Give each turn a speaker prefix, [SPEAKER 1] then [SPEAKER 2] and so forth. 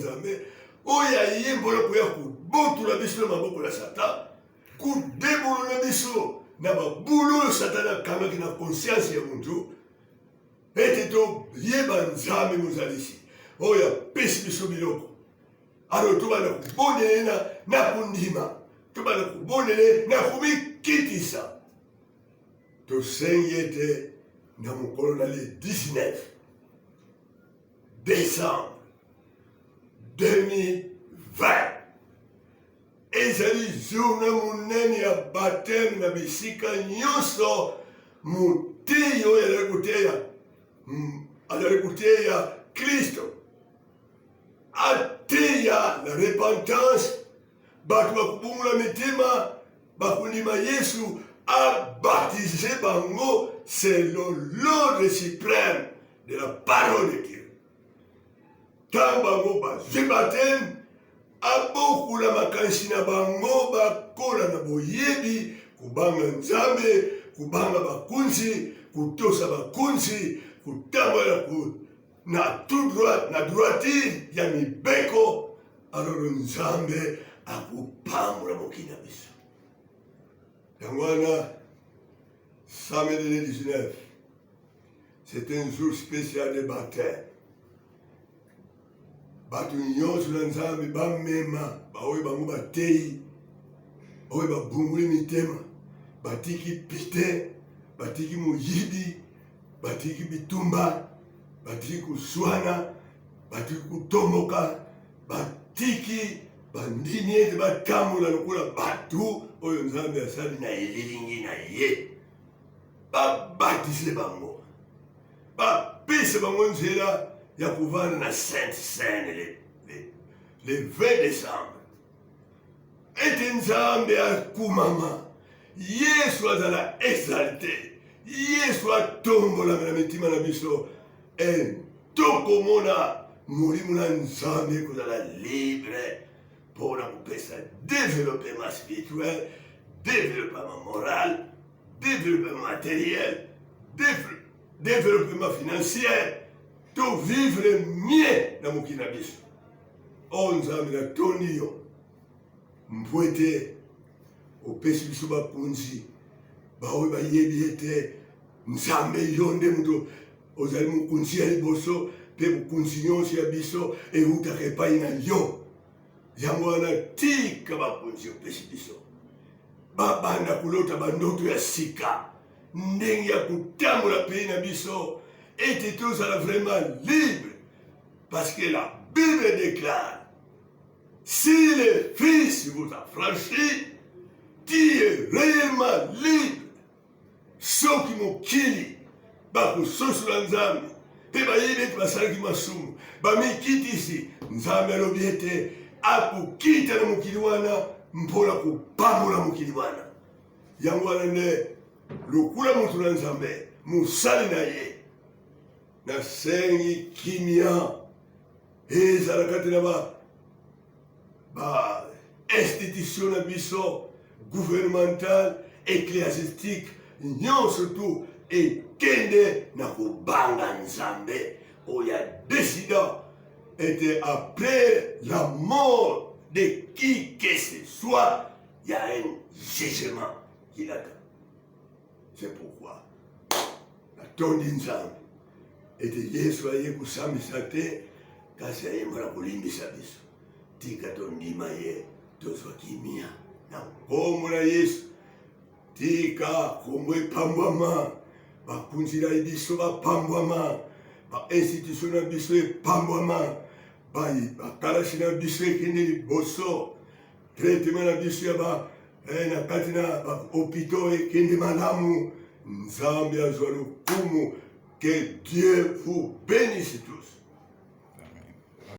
[SPEAKER 1] nzambe oyo ayembola koya kobotula biso na maboko ya satan kudebolola biso na babulu oyo satan akangaki na conscience ya muntu ete toyeba nzambe mozalisi oyo apesi biso biloko alo tobanda kobondele na kondima tobanda kobondele na komikitisa tosengi ete na mokolo na le 19 décembre 2020 ezali journée monene ya baptême na bisika nyonso moteyi oyo azali koteya Kristo ateya na repentance bato bakobongola mitema bakondima Yesu abaptize bango selon l'ordre suprême de la parole de Dieu. Tant bango bazwi baptême abokula makanisi na bango bakola na boyebi kubanga nzambe kubanga bakunzi kutosa bakunzi kutambola na tout droit na droitire ya mibeko alors nzambe akupamula mokili na biso yango wana samedi le 19 c'est un jour spécial de baptême bato nyonso na nzambe bamema baoyo bango bateyi oyo babunguli mitema batiki pite batiki moyibi batiki bitumba batiki kuswana batiki kutomboka batiki bandimi ete batambola lokola bato oyo nzambe asali na elilingi na ye babatise bango bapese bango nzela ya kovanda na Sainte Seine le 20 décembre ete nzambe akumama Yesu azala exalte Yesu atombolama na mitima na biso tokomona molimo na nzambe ekozala libre mpona kopesa développement spirituel développement moral développement matériel développement financier to vivre mieux na mokili na biso oyo nzambe natondi yo mpo ete opesi biso bakonzi baoyo bayebi ete nzambe yo nde moto ozali mokonzi ya liboso mpe bokonzi nyonso ya biso eutaka epai na yo yango wana tika bakonzi opesi biso babanda kolota bandoto ya sika ndenge ya kotambola pays na biso ete tozala vraiment libre parce que la Bible déclare si le Fils vous affranchit tu es réellement libre soki mokili bakososola nzambe mpe bayebi ete basalaki masumu bamikitisi nzambe alobi ete akokita na mokili wana mpona kopambola mokili wana yango wana nde lokula moto na nzambe mosali na ye nasengi kimia ezalaka te na ba-institution na biso gouvernemental ecclésiastique nyonso tu ekende na kobanga nzambe oyo adesida ete après la mort de qui que ce soit il y a un jugement qui l'attend. C'est pourquoi natondi nzambe ete Yesu aye kusambisa te kasi ayembala kolimbisa biso tika tondima ye tozwa kimia na nkombo na Yesu tika kombo epambwama bakunzi na biso bapambwama bainstitution na biso epambwama bakalasi na biso ekende liboso traitement na biso ya na kati na bahôpitaux ekende malamu nzambe azwa lokumu que Dieu vous bénisse tous.